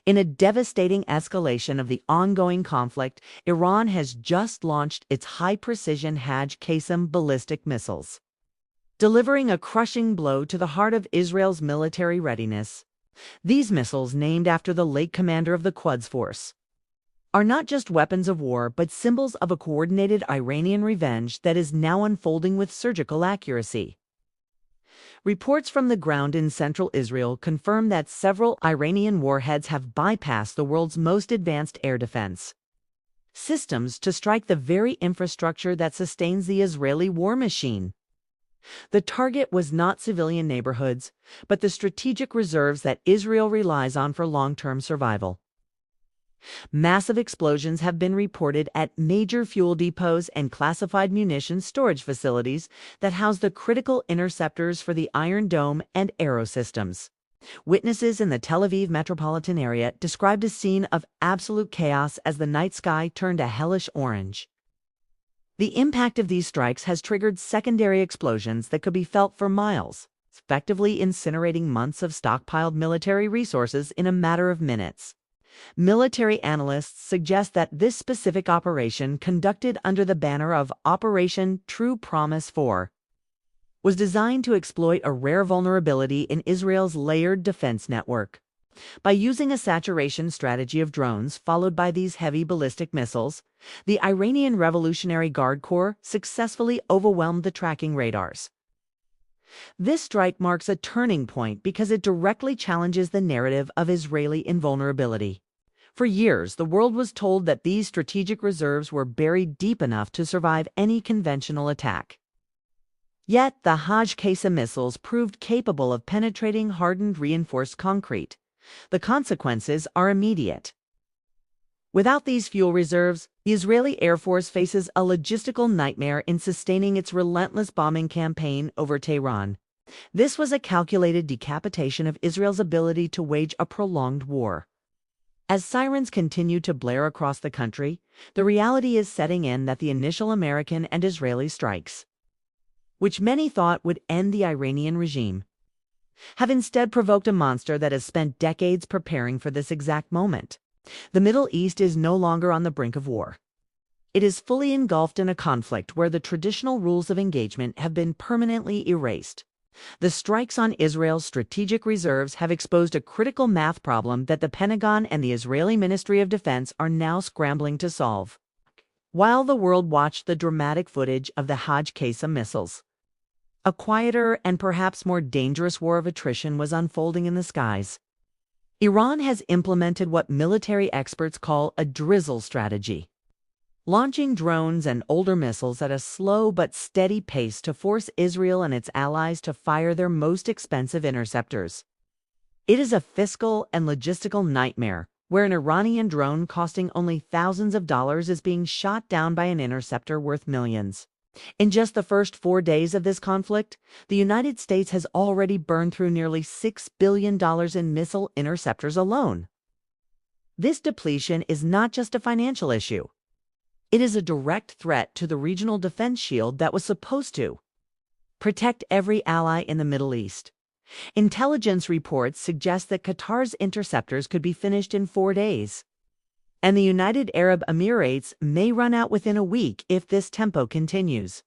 In a devastating escalation of the ongoing conflict, Iran has just launched its high-precision Haj Qasem ballistic missiles, delivering a crushing blow to the heart of Israel's military readiness. These missiles, named after the late commander of the Quds Force, are not just weapons of war but symbols of a coordinated Iranian revenge that is now unfolding with surgical accuracy. Reports from the ground in central Israel confirm that several Iranian warheads have bypassed the world's most advanced air defense systems to strike the very infrastructure that sustains the Israeli war machine. The target was not civilian neighborhoods, but the strategic reserves that Israel relies on for long-term survival. Massive explosions have been reported at major fuel depots and classified munitions storage facilities that house the critical interceptors for the Iron Dome and Arrow systems. Witnesses in the Tel Aviv metropolitan area described a scene of absolute chaos as the night sky turned a hellish orange. The impact of these strikes has triggered secondary explosions that could be felt for miles, effectively incinerating months of stockpiled military resources in a matter of minutes. Military analysts suggest that this specific operation, conducted under the banner of Operation True Promise 4, was designed to exploit a rare vulnerability in Israel's layered defense network. By using a saturation strategy of drones followed by these heavy ballistic missiles, the Iranian Revolutionary Guard Corps successfully overwhelmed the tracking radars. This strike marks a turning point because it directly challenges the narrative of Israeli invulnerability. For years, the world was told that these strategic reserves were buried deep enough to survive any conventional attack. Yet, the Haj Qasem missiles proved capable of penetrating hardened reinforced concrete. The consequences are immediate. Without these fuel reserves, the Israeli Air Force faces a logistical nightmare in sustaining its relentless bombing campaign over Tehran. This was a calculated decapitation of Israel's ability to wage a prolonged war. As sirens continue to blare across the country, the reality is setting in that the initial American and Israeli strikes, which many thought would end the Iranian regime, have instead provoked a monster that has spent decades preparing for this exact moment. The Middle East is no longer on the brink of war. It is fully engulfed in a conflict where the traditional rules of engagement have been permanently erased. The strikes on Israel's strategic reserves have exposed a critical math problem that the Pentagon and the Israeli Ministry of Defense are now scrambling to solve. While the world watched the dramatic footage of the Haj Qasem missiles, a quieter and perhaps more dangerous war of attrition was unfolding in the skies. Iran has implemented what military experts call a drizzle strategy, launching drones and older missiles at a slow but steady pace to force Israel and its allies to fire their most expensive interceptors. It is a fiscal and logistical nightmare where an Iranian drone costing only thousands of dollars is being shot down by an interceptor worth millions. In just the first 4 days of this conflict, the United States has already burned through nearly $6 billion in missile interceptors alone. This depletion is not just a financial issue. It is a direct threat to the regional defense shield that was supposed to protect every ally in the Middle East. Intelligence reports suggest that Qatar's interceptors could be finished in 4 days, and the United Arab Emirates may run out within a week if this tempo continues,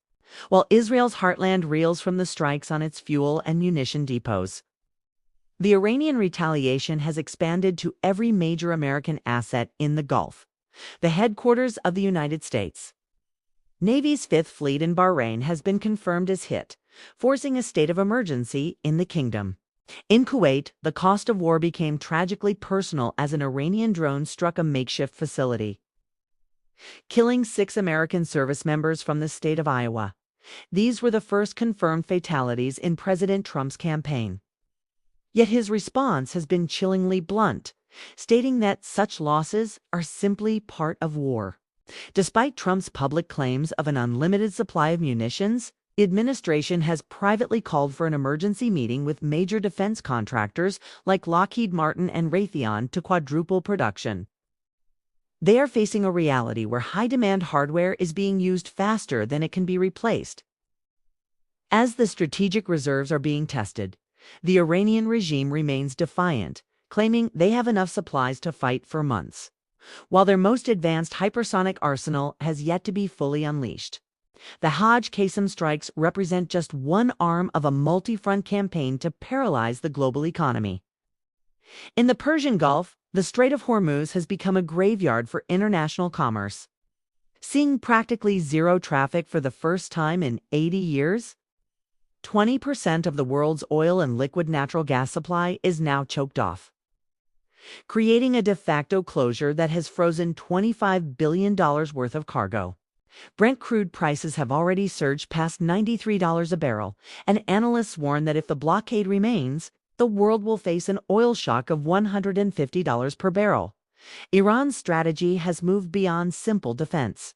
while Israel's heartland reels from the strikes on its fuel and munition depots. The Iranian retaliation has expanded to every major American asset in the Gulf, the headquarters of the United States. Navy's Fifth Fleet in Bahrain has been confirmed as hit, forcing a state of emergency in the kingdom. In Kuwait, the cost of war became tragically personal as an Iranian drone struck a makeshift facility, killing 6 American service members from the state of Iowa. These were the first confirmed fatalities in President Trump's campaign. Yet his response has been chillingly blunt, stating that such losses are simply part of war. Despite Trump's public claims of an unlimited supply of munitions, the administration has privately called for an emergency meeting with major defense contractors like Lockheed Martin and Raytheon to quadruple production. They are facing a reality where high-demand hardware is being used faster than it can be replaced. As the strategic reserves are being tested, the Iranian regime remains defiant, claiming they have enough supplies to fight for months, while their most advanced hypersonic arsenal has yet to be fully unleashed. The Haj Qasem strikes represent just one arm of a multi-front campaign to paralyze the global economy. In the Persian Gulf, the Strait of Hormuz has become a graveyard for international commerce. Seeing practically zero traffic for the first time in 80 years, 20% of the world's oil and liquid natural gas supply is now choked off, creating a de facto closure that has frozen $25 billion worth of cargo. Brent crude prices have already surged past $93 a barrel, and analysts warn that if the blockade remains, the world will face an oil shock of $150 per barrel. Iran's strategy has moved beyond simple defense.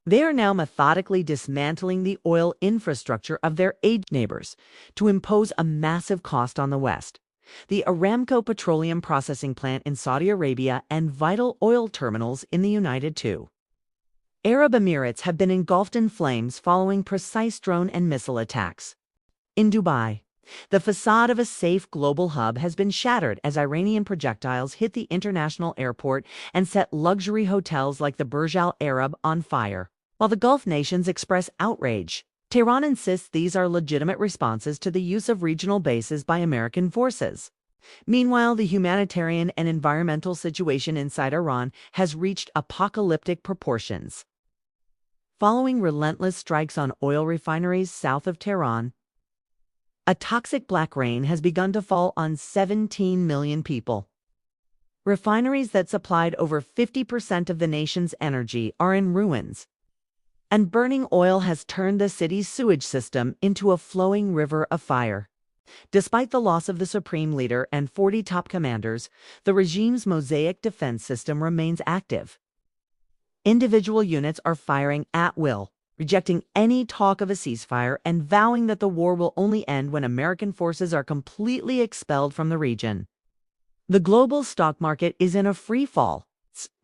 They are now methodically dismantling the oil infrastructure of their neighbors to impose a massive cost on the West. The Aramco petroleum processing plant in Saudi Arabia and vital oil terminals in the United Arab Emirates have been engulfed in flames following precise drone and missile attacks. In Dubai, the facade of a safe global hub has been shattered as Iranian projectiles hit the international airport and set luxury hotels like the Burj Al Arab on fire. While the Gulf nations express outrage, Tehran insists these are legitimate responses to the use of regional bases by American forces. Meanwhile, the humanitarian and environmental situation inside Iran has reached apocalyptic proportions. Following relentless strikes on oil refineries south of Tehran, a toxic black rain has begun to fall on 17 million people. Refineries that supplied over 50% of the nation's energy are in ruins, and burning oil has turned the city's sewage system into a flowing river of fire. Despite the loss of the supreme leader and 40 top commanders, the regime's mosaic defense system remains active. Individual units are firing at will, rejecting any talk of a ceasefire and vowing that the war will only end when American forces are completely expelled from the region. The global stock market is in a free fall,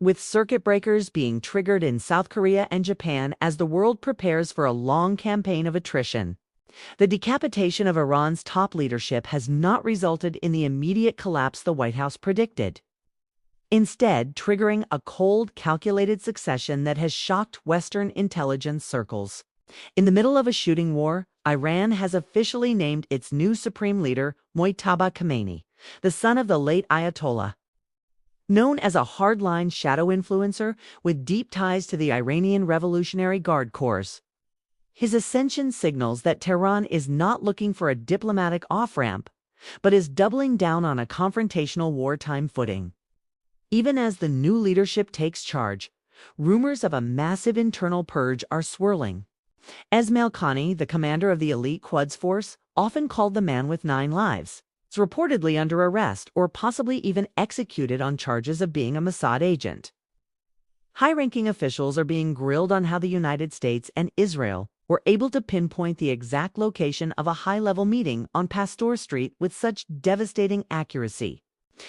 with circuit breakers being triggered in South Korea and Japan as the world prepares for a long campaign of attrition. The decapitation of Iran's top leadership has not resulted in the immediate collapse the White House predicted, instead triggering a cold, calculated succession that has shocked Western intelligence circles. In the middle of a shooting war, Iran has officially named its new supreme leader Mojtaba Khamenei, the son of the late Ayatollah. Known as a hardline shadow influencer with deep ties to the Iranian Revolutionary Guard Corps, his ascension signals that Tehran is not looking for a diplomatic off-ramp, but is doubling down on a confrontational wartime footing. Even as the new leadership takes charge, rumors of a massive internal purge are swirling. Esmail Khani, the commander of the elite Quds force, often called the man with 9 lives, is reportedly under arrest or possibly even executed on charges of being a Mossad agent. High-ranking officials are being grilled on how the United States and Israel were able to pinpoint the exact location of a high-level meeting on Pasteur Street with such devastating accuracy.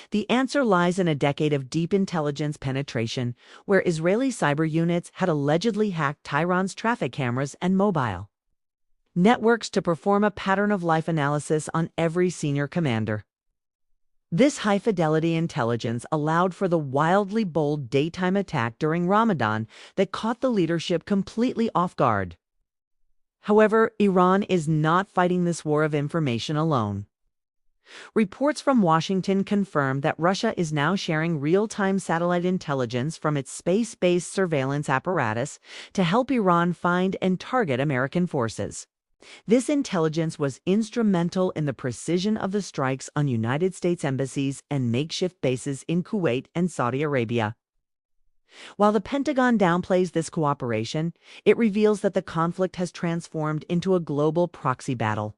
The answer lies in a decade of deep intelligence penetration, where Israeli cyber units had allegedly hacked Tehran's traffic cameras and mobile networks to perform a pattern-of-life analysis on every senior commander. This high-fidelity intelligence allowed for the wildly bold daytime attack during Ramadan that caught the leadership completely off guard. However, Iran is not fighting this war of information alone. Reports from Washington confirm that Russia is now sharing real-time satellite intelligence from its space-based surveillance apparatus to help Iran find and target American forces. This intelligence was instrumental in the precision of the strikes on United States embassies and makeshift bases in Kuwait and Saudi Arabia. While the Pentagon downplays this cooperation, it reveals that the conflict has transformed into a global proxy battle.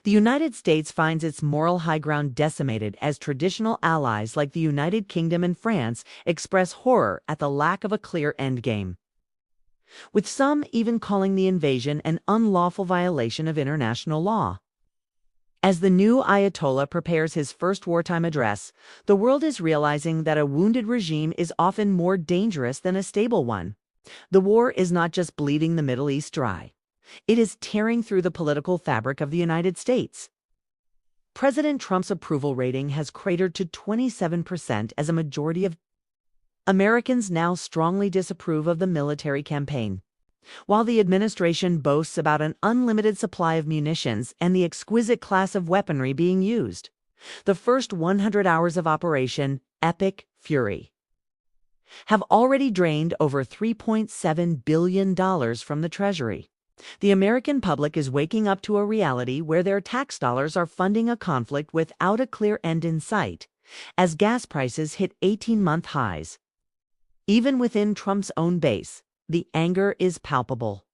The United States finds its moral high ground decimated as traditional allies like the United Kingdom and France express horror at the lack of a clear endgame, with some even calling the invasion an unlawful violation of international law. As the new Ayatollah prepares his first wartime address, the world is realizing that a wounded regime is often more dangerous than a stable one. The war is not just bleeding the Middle East dry. It is tearing through the political fabric of the United States. President Trump's approval rating has cratered to 27% as a majority of Americans now strongly disapprove of the military campaign. While the administration boasts about an unlimited supply of munitions and the exquisite class of weaponry being used, the first 100 hours of Operation Epic Fury have already drained over $3.7 billion from the Treasury. The American public is waking up to a reality where their tax dollars are funding a conflict without a clear end in sight, as gas prices hit 18-month highs. Even within Trump's own base, the anger is palpable.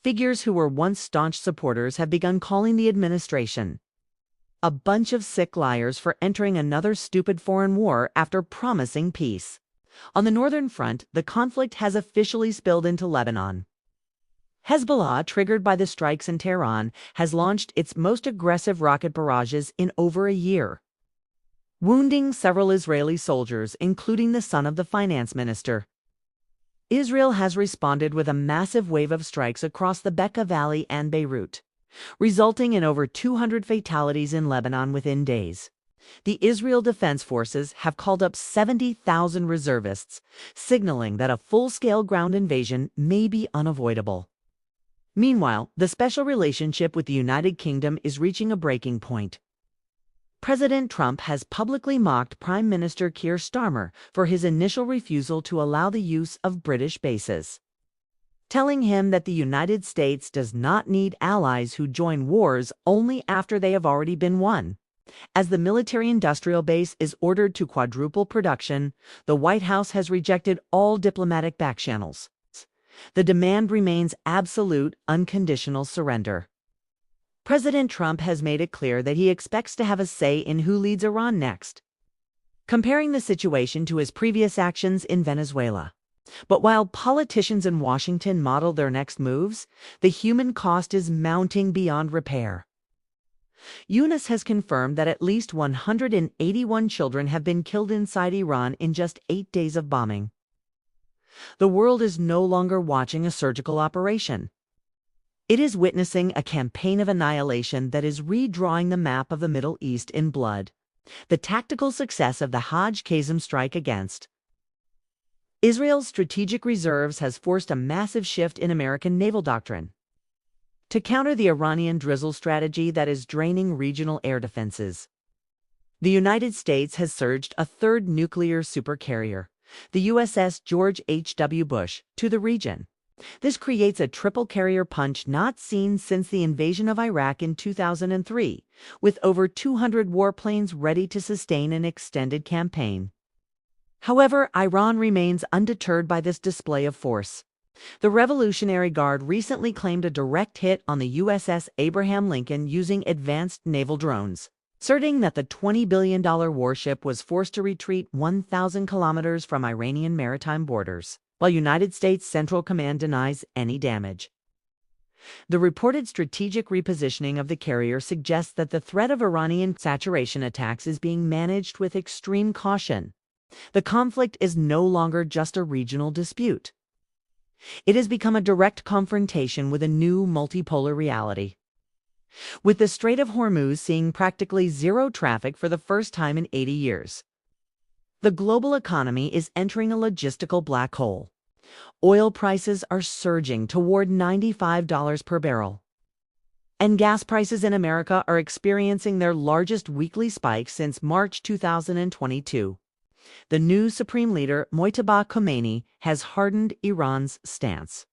Figures who were once staunch supporters have begun calling the administration a bunch of sick liars for entering another stupid foreign war after promising peace. On the northern front, the conflict has officially spilled into Lebanon. Hezbollah, triggered by the strikes in Tehran, has launched its most aggressive rocket barrages in over a year, wounding several Israeli soldiers, including the son of the finance minister. Israel has responded with a massive wave of strikes across the Bekaa Valley and Beirut, resulting in over 200 fatalities in Lebanon within days. The Israel Defense Forces have called up 70,000 reservists, signaling that a full-scale ground invasion may be unavoidable. Meanwhile, the special relationship with the United Kingdom is reaching a breaking point. President Trump has publicly mocked Prime Minister Keir Starmer for his initial refusal to allow the use of British bases, telling him that the United States does not need allies who join wars only after they have already been won. As the military-industrial base is ordered to quadruple production, the White House has rejected all diplomatic backchannels. The demand remains absolute, unconditional surrender. President Trump has made it clear that he expects to have a say in who leads Iran next, comparing the situation to his previous actions in Venezuela. But while politicians in Washington model their next moves, the human cost is mounting beyond repair. Yunus has confirmed that at least 181 children have been killed inside Iran in just 8 days of bombing. The world is no longer watching a surgical operation. It is witnessing a campaign of annihilation that is redrawing the map of the Middle East in blood. The tactical success of the Haj Qasem strike against Israel's strategic reserves has forced a massive shift in American naval doctrine to counter the Iranian drizzle strategy that is draining regional air defenses. The United States has surged a third nuclear supercarrier, the USS George H.W. Bush, to the region. This creates a triple carrier punch not seen since the invasion of Iraq in 2003, with over 200 warplanes ready to sustain an extended campaign. However, Iran remains undeterred by this display of force. The Revolutionary Guard recently claimed a direct hit on the USS Abraham Lincoln using advanced naval drones, asserting that the $20 billion warship was forced to retreat 1,000 kilometers from Iranian maritime borders, while United States Central Command denies any damage. The reported strategic repositioning of the carrier suggests that the threat of Iranian saturation attacks is being managed with extreme caution. The conflict is no longer just a regional dispute. It has become a direct confrontation with a new multipolar reality. With the Strait of Hormuz seeing practically zero traffic for the first time in 80 years, the global economy is entering a logistical black hole. Oil prices are surging toward $95 per barrel, and gas prices in America are experiencing their largest weekly spike since March 2022. The new supreme leader, Mojtaba Khomeini, has hardened Iran's stance,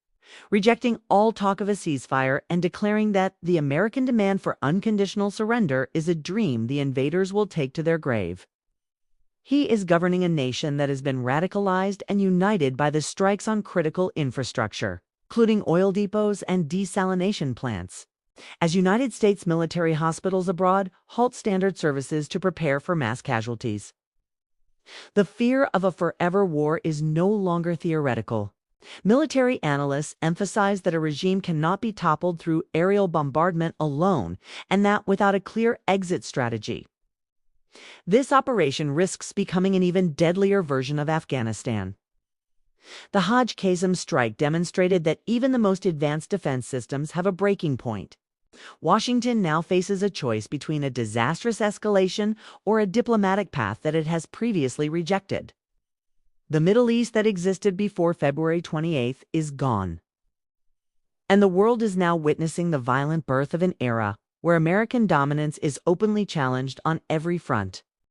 rejecting all talk of a ceasefire and declaring that the American demand for unconditional surrender is a dream the invaders will take to their grave. He is governing a nation that has been radicalized and united by the strikes on critical infrastructure, including oil depots and desalination plants, as United States military hospitals abroad halt standard services to prepare for mass casualties. The fear of a forever war is no longer theoretical. Military analysts emphasize that a regime cannot be toppled through aerial bombardment alone, and that without a clear exit strategy. This operation risks becoming an even deadlier version of Afghanistan. The Haj Qasem strike demonstrated that even the most advanced defense systems have a breaking point. Washington now faces a choice between a disastrous escalation or a diplomatic path that it has previously rejected. The Middle East that existed before February 28th is gone. And the world is now witnessing the violent birth of an era where American dominance is openly challenged on every front.